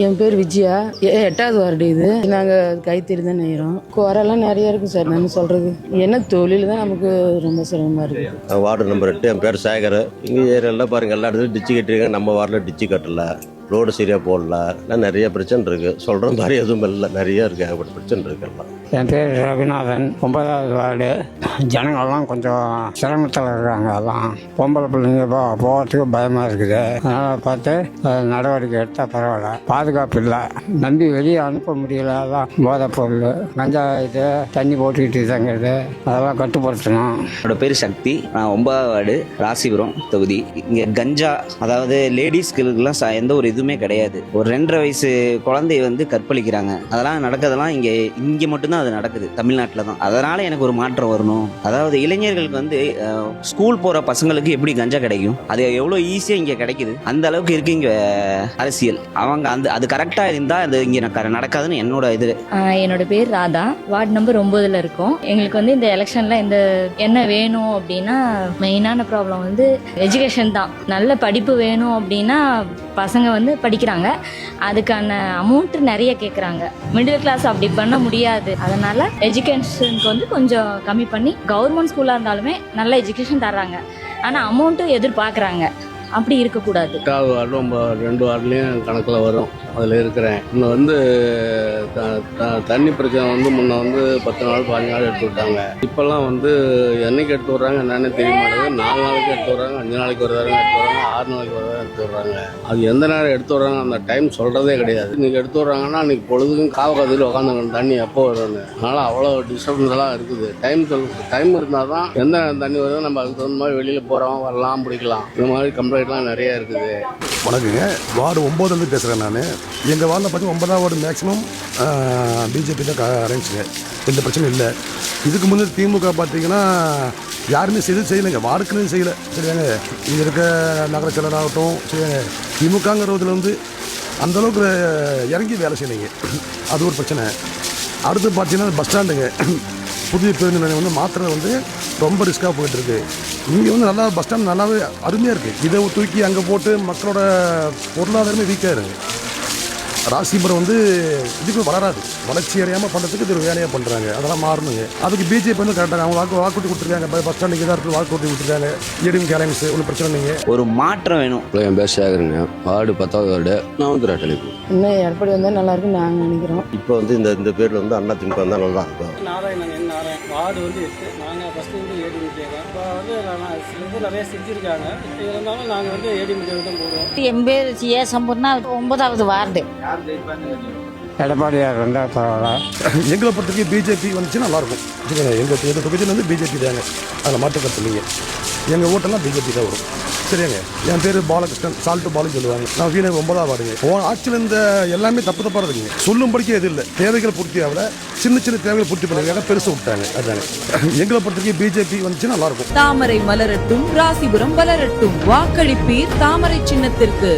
என் பேர் விஜயா. 8வது வார்டு இது. நாங்கள் கைத்தறி தான் நெய்கிறோம். குறைலாம் நிறைய இருக்கும் சார். நம்ம சொல்கிறது என்ன தொழில் தான் நமக்கு ரொம்ப சிரமமாக இருக்குது. Ward number 8. என் பேர் சேகர். இங்கே ஏரியாவில் பாருங்கள் எல்லா இடத்துலையும் டிச்சு கட்டிருக்காங்க. நம்ம வார்டில் டிச்சு கட்டலை, ரோடு சரியாக போடல, நிறைய பிரச்சனை இருக்குது. சொல்கிற மாதிரி எதுவும் இல்லை, நிறைய இருக்குது, ஏகப்பட்ட பிரச்சனை இருக்குல்ல. என் பேர் ரவிநாதன், 9வது வார்டு. ஜனங்கள்லாம் கொஞ்சம் சிரமத்தில் இருக்காங்க. அதான் பொம்பளை பிள்ளைங்க போகிறதுக்கு பயமாக இருக்குது. அதனால் பார்த்து நடவடிக்கை எடுத்தால் பரவாயில்ல. பாதுகாப்பு இல்லை, நம்பி வெளியே அனுப்ப முடியல. அதான் போதைப் பொருள், கஞ்சா இது தண்ணி போட்டுக்கிட்டு தங்குறது, அதெல்லாம் கட்டுப்படுத்தணும். என்னோட பேர் சக்தி. நான் 9வது வார்டு, ராசிபுரம் தொகுதி. இங்கே கஞ்சா, அதாவது லேடிஸ்களுக்கெல்லாம் எந்த ஒரு இதுவுமே கிடையாது. ஒரு 2.5 வயசு குழந்தைய வந்து கற்பழிக்கிறாங்க. அதெல்லாம் நடக்கிறதெல்லாம் இங்கே மட்டும்தான் அது நடக்குது, தமிழ்நாட்டில் தான். அதனால எனக்கு ஒரு மாற்றம் வரணும். அதாவது இளைஞர்களுக்கு வந்து ஸ்கூல் போற பசங்களுக்கு எப்படி கஞ்சா கிடைக்கும், அது எவ்வளோ ஈஸியாக இங்கே கிடைக்குது, அந்த அளவுக்கு இருக்கு இங்கே அரசியல். அவங்க அது கரெக்டாக இருந்தால் அது இங்கே நடக்காதுன்னு என்னோட இது. என்னோட பேர் ராதா. வார்டு நம்பர் 9ல் இருக்கோம். எங்களுக்கு வந்து இந்த எலெக்ஷன்ல என்ன வேணும் அப்படின்னா, மெயினான ப்ராப்ளம் வந்து எஜுகேஷன் தான். நல்ல படிப்பு வேணும் அப்படின்னா பசங்க வந்து படிக்கிறாங்க, அதுக்கான அமௌண்ட் நிறைய கேட்குறாங்க. மிடில் கிளாஸ் அப்படி பண்ண முடியாது. அதனால எஜுகேஷனுக்கு வந்து கொஞ்சம் கம்மி பண்ணி கவர்மெண்ட் ஸ்கூலாக இருந்தாலுமே நல்ல எஜுகேஷன் தர்றாங்க, ஆனால் அமௌண்ட்டும் எதிர்பார்க்குறாங்க. அப்படி இருக்கக்கூடாது. 8வது வார்டு 2 வார்டுலேயும் கணக்கில் வரும். அதில் இருக்கிறேன். இன்னும் வந்து தண்ணி பிரச்சனை வந்து முன்ன வந்து 10 நாள் 15 நாள் எடுத்து விட்டாங்க. இப்போல்லாம் வந்து என்னைக்கு எடுத்து விட்றாங்க என்னன்னு தெரிய மாட்டேங்குது. 4 நாளைக்கு எடுத்து விட்றாங்க, 5 நாளைக்கு ஒரு தடவை எடுத்து விட்றாங்க, 6 நாளைக்கு ஒரு தடவை எடுத்து விட்றாங்க. அது எந்த நேரம் எடுத்து விட்றாங்க அந்த டைம் சொல்கிறதே கிடையாது. இன்றைக்கி எடுத்து விட்றாங்கன்னா அன்றைக்கி பொழுதுக்கும் காவக்காதில் உட்காந்துக்கணும் தண்ணி எப்போ வரும்னு. அதனால் அவ்வளோ டிஸ்டர்பன்ஸ்லாம் இருக்குது. டைம் இருந்தால் தான் எந்த தண்ணி வருதோ நம்ம அதுக்கு தகுந்த மாதிரி வெளியில் போகிறோம், வரலாம், பிடிக்கலாம். இந்த மாதிரி கம்ப்ளைண்ட்லாம் நிறைய இருக்குது. வணக்கங்க. வார்டு 9லேருந்து பேசுகிறேன் நான். எங்கள் வார்டில் பார்த்தீங்கன்னா 9வது வார்டு மேக்ஸிமம் பிஜேபி தான் அரேஞ்சுங்க. எந்த பிரச்சனையும் இல்லை. இதுக்கு முன்னே திமுக பார்த்தீங்கன்னா யாருமே செய்யலைங்க, வார்டுக்குன்னு செய்யலை. சரியாங்க, இங்கே இருக்க நகர செயலராகட்டும் சரியாங்க, திமுகங்கிறதுல வந்து அந்தளவுக்கு இறங்கி வேலை செய்யலைங்க. அது ஒரு பிரச்சனை. அடுத்து பார்த்தீங்கன்னா பஸ் ஸ்டாண்டுங்க, புதிய பேருந்து நிலையம் வந்து மாத்திரை வந்து ரொம்ப ரிஸ்க்காக போயிட்டுருக்கு. இங்கே வந்து நல்லா பஸ் ஸ்டாண்ட் நல்லாவே அருமையாக இருக்குது. இதை தூக்கி அங்கே போட்டு மக்களோட பொருளாதாரமே வீக்காக இருக்குது. ராசிபுரம் வந்து இதுக்கு வளராது, வளர்ச்சி அடையாமல் பண்ணுறதுக்கு இது ஒரு வேலையாக பண்ணுறாங்க. அதெல்லாம் மாறணுங்க. அதுக்கு பிஜேபி வந்து கரெக்டாக அவங்க வாக்குறுதி கொடுத்துருக்காங்க. பஸ் ஸ்டாண்டுக்கு இதாக இருக்குது, வாக்குறுதி கொடுத்துருக்காங்க. ஏடிஎம் கேலன்ஸ் ஒன்றும் பிரச்சனை இல்லைங்க. ஒரு மாற்றம் வேணும். என் பேர் சேகருங்க. வார்டு 10வது வார்டு. நான் வந்து ரெட்டலைப்பு. இன்னும் எடப்பாடி வந்தால் நல்லா இருக்குன்னு நாங்கள் நினைக்கிறோம். இப்போ வந்து இந்த பேரில் வந்து அண்ணா திமுக வந்தால் நல்லா இருக்கும். நாராயணன் வார்டு வந்து 8. நாங்கள் ஃபஸ்ட்டு வந்து ஏடிஎம் கேட்கலாம். இப்போ வந்து சில நிறைய செஞ்சுருக்காங்க. இருந்தாலும் நாங்கள் வந்து ஏடிஎம் கேட்க தான் போடுவோம். என் பேர் ஏ சம்பூர்ணா, 9வது வார்டு. எடப்பாடியார் இருந்தால் பரவாயில்ல. எங்களை பொறுத்தவரைக்கும் பிஜேபி வந்துச்சுன்னா நல்லாயிருக்கும். எங்கள் தொகுதியில் வந்து பிஜேபி தாங்க, அதில் மாற்றுக்கிறது இல்லைங்க. எங்கள் ஓட்டெல்லாம் பிஜேபி தான் வரும். சரியாங்க. என் பேர் பாலகிருஷ்ணன், சால்ட்டு பாலு சொல்லுவாங்க. நான் வீணர் 9வது வார்டுங்க. ஆட்சியில் இந்த எல்லாமே தப்பாக இருக்குங்க. சொல்லும்படிக்க எது இல்லை, தேவைகள் பூர்த்தி ஆகல, சின்ன தேவைகள் பூர்த்தி பண்ணிருக்காங்க, பெருசு விட்டாங்க. அதுதாங்க எங்களை பொறுத்தவரைக்கும் பிஜேபி வந்துச்சுன்னா நல்லாயிருக்கும். தாமரை மலரட்டும், ராசிபுரம் வளரட்டும். வாக்களிப்பீர் தாமரை சின்னத்திற்கு.